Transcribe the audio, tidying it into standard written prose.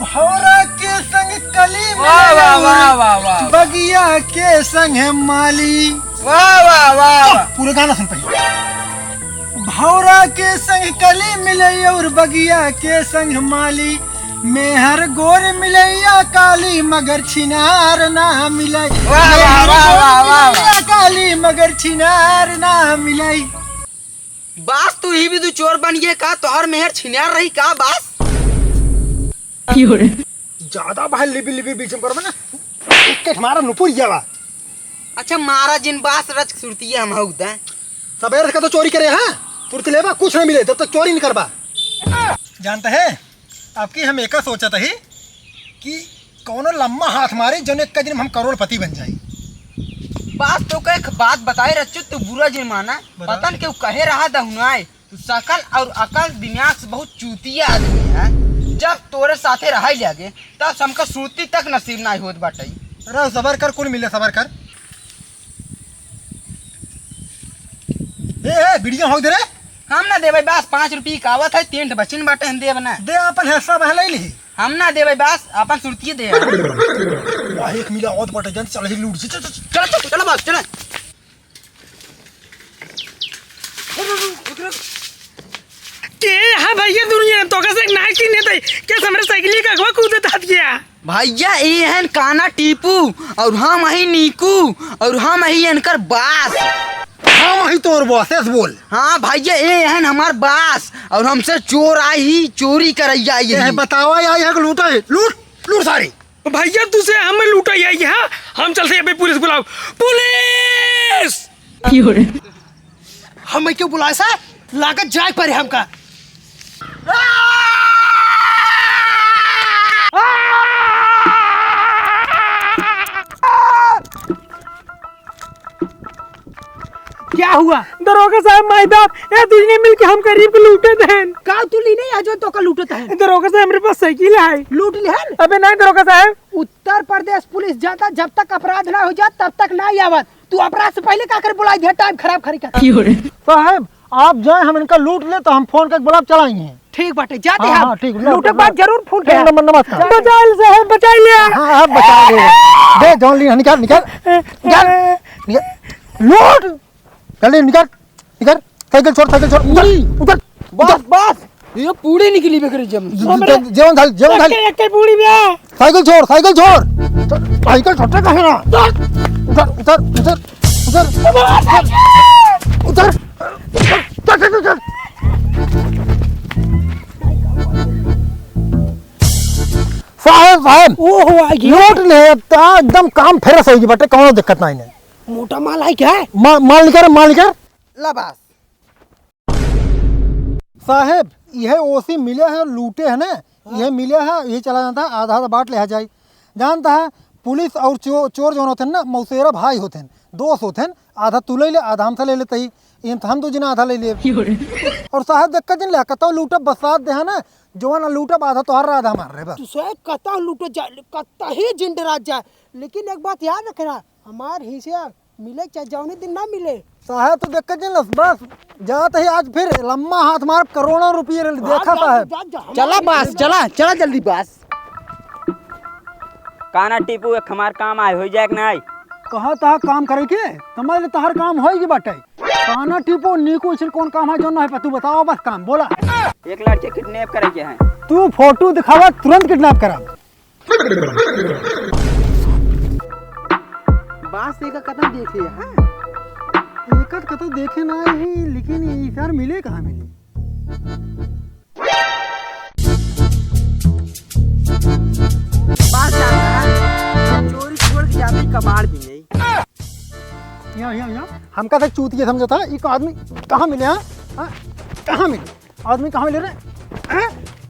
भौरा के संग कली वाह वाह वाह वाह वाह बगिया के संग है माली। वाह वाह वाह पूरा गाना सुन पाइए। भौरा के संग कली मिले और बगिया के संग माली। मेहर गोर मिलैया काली मगर छिनार ना मिले। वाह वाह वाह वाह काली मगर छिनार ना मिले। बास तू ही भी तू चोर बन गए का तो और मेहर छिनार रही का बास ज्यादा बाहर लिबी लिबी बीच में करो ना एक हमारा नुपुर जावा। अच्छा मारा जिन बास रच सुरती हम हउदा सवेरे का तो चोरी करे हां तुरंत लेबा कुछ नहीं मिले तब तक चोरी नहीं करबा। जानता है आपकी हम एक सोचा था ही कि कौनो लम्मा हाथ मारे जो एक दिन हम करोड़पति बन जाए। बास तो का एक बात बताए रच्चू तू बुरा जिन माना पतन के कहे रहा दहुनाए तू सकल और अकल दिमाग से बहुत चूतिया आदमी है। जब तोरे साथे रह लगे तब हमका सूती तक नसीब ना होत बाटे। अरे सबर कर कुल मिले सबर कर। ए वीडियो हो दे रे हम ना देवे बास 5 रुपये कावत है 3 बचिन बाटे हम देव ना दे अपन हिस्सा बहले ली। हम ना देवे बास अपन सुरती दे वाह एक मिला और बटे जन चल ही लूट चल चल चल चल बास चल के हाँ भैया दुनिया तो का से नाइट की नहीं के हमरे साइकिल का गवा कूदे था दिया भैया ये है काना टीपू और हम ही नीकू और हम ही इनकर बास। हाँ वही तोर बॉस है बोल। हाँ भैया ये है हमार बास और हमसे चोर आई ही चोरी करैया ये बताओ आई है लूटा है लूट लूट सारी भैया तुझसे हमें लूटा आई है। हम चलते अभी पुलिस बुलाओ पुलिस हमें क्यों बुलाया सा लागत जाए पर हमका क्या हुआ दरोगा साहब माय बाप ए तुझने मिलके हम करीब को लूटे थे का तू ली नहीं आज तो का लूटत है। दरोगा साहब मेरे पास साइकिल है लूट ली है। अबे नहीं दरोगा साहब उत्तर प्रदेश पुलिस जाता जब तक अपराध ना हो जात तब तक नहीं आवत। तू अपराध से पहले का कर बुलाई दे टाइम खराब खरी कर साहब आप जाए हम इनका लूट ले तो हम फोन करके बुला चलाएंगे। ठीक बाटे जाते हाँ, हैं हाँ, ठीक, लूटे बाद जरूर फोन कर नमस्कार बचा साहब बचा लिया हाँ बचा ले दे जॉन ली निकाल निकाल निकाल निकाल लूट जल्दी निकाल निकाल साइकिल छोड़ उधर उधर बस बस ये पूरी निकली बेकरी जम जीवन थाल एक पूरी बे साइकिल छोड़ साइकिल छोटे कहे ना उधर उधर उधर उधर उधर साहब ओहो लूट ले एकदम काम फेरस होगी बटे कोनो दिक्कत नहीं है। मोटा माल है क्या है माल निकर ला बास साहब यह ओसी मिले है लूटे है ना यह मिले है यही चला जाता है आधा बाट ले जाए। जानता है पुलिस और चोर जो होते हैं ना मौसेरा भाई होते हैं दोस्त होते हैं आधा तू ले आधा हम से ले लेते ही हम तो जिना आधा ले लिए और साहब देख दिन ले कतो लूटा बसात दे है ना जो ना लूटा आधा तो हर आधा मार रहे बस तू से कता लूटो जा कता ही जिंदराज जा। लेकिन एक बात याद रखना हमार हिस्सा मिले चाहे जौने दिन ना मिले साहब तो देख दिन बस जात ही आज फिर लम्मा हाथ मार करोड़ों रुपये देखा साहब चला बास चला चला जल्दी बास काना टीपू एक हमार काम आए हो जाए कि नहीं कहा तहा काम करे के तुम्हारे तहर काम होगी बाटे काना टिपो नीको इसे कौन काम है जो ना है तू बताओ बस काम बोला। एक लड़के किडनैप करे के हैं तू फोटो दिखावा तुरंत किडनैप करा। बास एक कदम देखे हां एक कतो देखे ना ही लेकिन इधर मिले कहां मिले बास जाता है चोरी छोड़ के जाती कबाड़ भी नहीं यहाँ हमका तक चूतिया समझा था एक आदमी कहाँ मिले हाँ कहाँ मिले आदमी कहाँ मिले रे